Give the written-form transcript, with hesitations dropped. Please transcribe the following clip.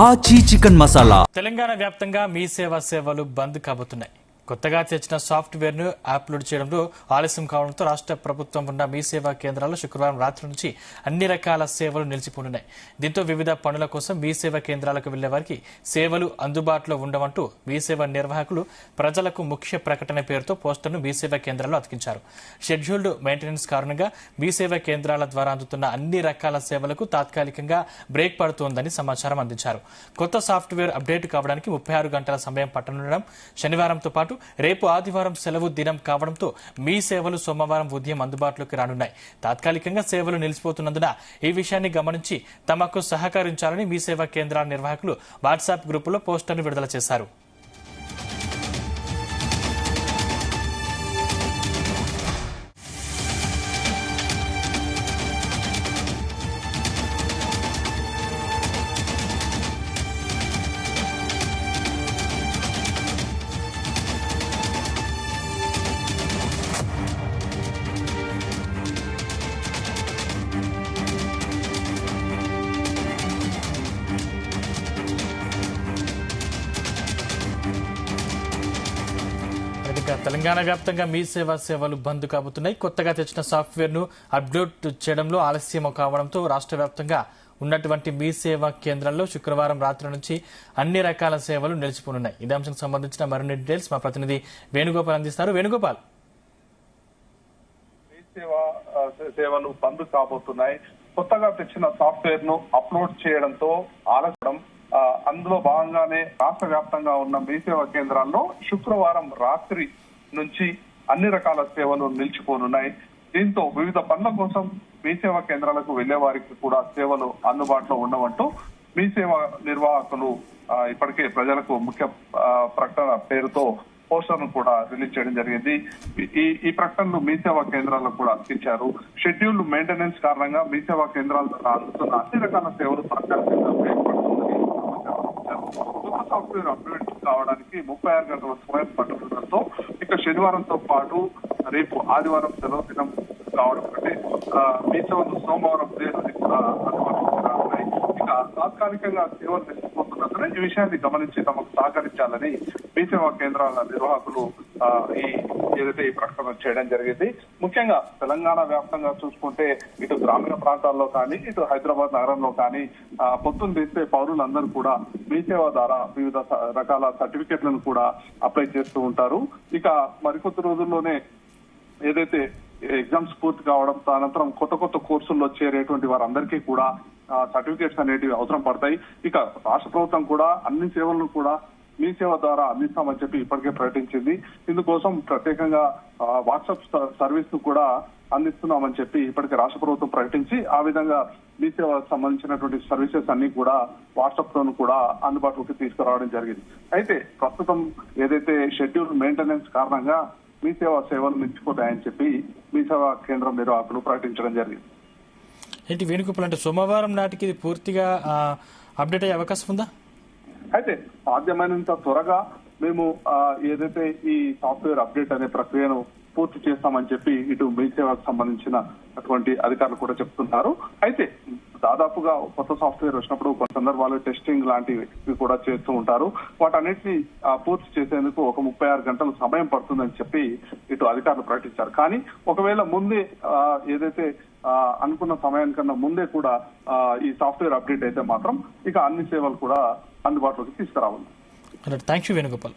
ఆచి చికెన్ మసాలా. తెలంగాణ వ్యాప్తంగా మీ సేవలు బంద్ కాబోతున్నాయి. కొత్తగా తెచ్చిన సాఫ్ట్వేర్ ను అప్లోడ్ చేయడంలో ఆలస్యం కావడంతో రాష్ట్ర ప్రభుత్వం ఉన్న మీ సేవా కేంద్రాల్లో శుక్రవారం రాత్రి నుంచి అన్ని రకాల సేవలు నిలిచిపోనున్నాయి. దీంతో వివిధ పనుల కోసం మీ సేవా కేంద్రాలకు వెళ్లే వారికి సేవలు అందుబాటులో ఉండవంటూ మీ సేవా నిర్వాహకులు ప్రజలకు ముఖ్య ప్రకటన పేరుతో పోస్టర్ను మీ సేవా కేంద్రాల్లో అతికించారు. షెడ్యూల్డ్ మెయింటెనెన్స్ కారణంగా మీ సేవా కేంద్రాల ద్వారా అందుతున్న అన్ని రకాల సేవలకు తాత్కాలికంగా బ్రేక్ పడుతోందని సమాచారం అందించారు. కొత్త సాఫ్ట్వేర్ అప్డేట్ కావడానికి 36 గంటల సమయం పట్టనుండడం, శనివారంతో పాటు రేపు ఆదివారం సెలవు దినం కావడంతో మీ సేవలు సోమవారం ఉదయం అందుబాటులోకి రానున్నాయి. తాత్కాలికంగా సేవలు నిలిచిపోతున్నందున ఈ విషయాన్ని గమనించి తమకు సహకరించాలని మీ సేవా కేంద్రాల నిర్వాహకులు వాట్సాప్ గ్రూపులో పోస్టర్ను విడుదల చేశారు. తెలంగాణ వ్యాప్తంగా మీ సేవలు బంద్ కాబోతున్నాయి. కొత్తగా తెచ్చిన సాఫ్ట్వేర్ ను అప్లోడ్ చేయడంలో ఆలస్యం కావడంతో రాష్ట్ర వ్యాప్తంగా ఉన్నటువంటి మీ సేవా కేంద్రాల్లో శుక్రవారం రాత్రి నుంచి అన్ని రకాల సేవలు నిలిచిపోనున్నాయి. ఇదే అంశం సంబంధించిన మరిన్ని డీటెయిల్స్ మా ప్రతినిధి వేణుగోపాల్ అందిస్తారు. వేణుగోపాల్, సేవలు బంద్ కాబోతున్నాయి. కొత్తగా తెచ్చిన సాఫ్ట్వేర్ ను అప్లోడ్ చేయడంతో ఆలస్యం. అందులో భాగంగానే రాష్ట్ర వ్యాప్తంగా ఉన్న మీ సేవా కేంద్రాల్లో శుక్రవారం రాత్రి నుంచి అన్ని రకాల సేవలు నిలిచిపోనున్నాయి. దీంతో వివిధ పనుల కోసం మీ సేవా కేంద్రాలకు వెళ్లే వారికి కూడా సేవలు అందుబాటులో ఉండవంటూ మీ సేవా నిర్వాహకులు ఇప్పటికే ప్రజలకు ముఖ్య ప్రకటన పేరుతో పోస్టర్ ను కూడా రిలీజ్ చేయడం జరిగింది. ఈ ప్రకటనలు మీ సేవా కేంద్రాలకు కూడా అందించారు. షెడ్యూల్డ్ మెయింటెనెన్స్ కారణంగా మీ సేవా కేంద్రాల ద్వారా అందుతున్న అన్ని రకాల సేవలు కొత్త సాఫ్ట్వేర్ అప్డేట్ కావడానికి 36 గంటల సమయం పట్టుకోవడంతో ఇక శనివారంతో పాటు రేపు ఆదివారం సెలవు దినం కావడం కంటే మీ సేవలు సోమవారం కూడా అందుబాటులో ఉన్నాయి. ఇక తాత్కాలికంగా సేవలు నిలిచిపోతున్నందున ఈ విషయాన్ని గమనించి తమకు సహకరించాలని మీ సేవా కేంద్రాల నిర్వాహకులు ఏదైతే ఈ ప్రకటన చేయడం జరిగింది. ముఖ్యంగా తెలంగాణ వ్యాప్తంగా చూసుకుంటే ఇటు గ్రామీణ ప్రాంతాల్లో కానీ ఇటు హైదరాబాద్ నగరంలో కానీ పొద్దున్న తీస్తే పౌరులందరూ కూడా మీ సేవ ద్వారా వివిధ రకాల సర్టిఫికెట్లను కూడా అప్లై చేస్తూ ఉంటారు. ఇక మరికొద్ది రోజుల్లోనే ఏదైతే ఎగ్జామ్స్ పూర్తి కావడం, అనంతరం కొత్త కోర్సుల్లో చేరేటువంటి వారందరికీ కూడా సర్టిఫికేట్స్ అనేటివి అవసరం పడతాయి. ఇక రాష్ట్ర ప్రభుత్వం కూడా అన్ని సేవలను కూడా మీ సేవ ద్వారా అందిస్తామని చెప్పి ఇప్పటికే ప్రకటించింది. ఇందుకోసం ప్రత్యేకంగా వాట్సాప్ సర్వీస్ ను కూడా అందిస్తున్నామని చెప్పి ఇప్పటికే రాష్ట్ర ప్రభుత్వం ప్రకటించి ఆ విధంగా మీ సేవకు సంబంధించినటువంటి సర్వీసెస్ అన్ని కూడా వాట్సాప్ లోను కూడా అందుబాటులోకి తీసుకురావడం జరిగింది. అయితే ప్రస్తుతం ఏదైతే షెడ్యూల్ మెయింటెనెన్స్ కారణంగా మీ సేవలు నిలిచిపోతాయని చెప్పి మీ సేవా కేంద్రం నిర్వాహకులు ప్రకటించడం జరిగింది. ఏంటి వేణుగోపాల్, అంటే సోమవారం నాటికి ఇది పూర్తిగా అప్డేట్ అయ్యే అవకాశం ఉందా? అయితే సాధ్యమైనంత త్వరగా మేము ఏదైతే ఈ సాఫ్ట్వేర్ అప్డేట్ అనే ప్రక్రియను పూర్తి చేస్తామని చెప్పి ఇటు మీ సేవకు సంబంధించిన అటువంటి అధికారులు కూడా చెప్తున్నారు. అయితే దాదాపుగా కొత్త సాఫ్ట్వేర్ వచ్చినప్పుడు కొన్ని సందర్భాలు టెస్టింగ్ లాంటివి కూడా చేస్తూ ఉంటారు. వాటన్నిటిని పూర్తి చేసేందుకు ఒక 36 గంటల సమయం పడుతుందని చెప్పి ఇటు అధికారులు ప్రకటించారు. కానీ ఒకవేళ ముందే ఏదైతే అనుకున్న సమయానికన్నా ముందే కూడా ఈ సాఫ్ట్వేర్ అప్డేట్ అయితే మాత్రం ఇక అన్ని సేవలు కూడా అందుబాటులోకి తీసుకురావాలి. Thank you Venugopal.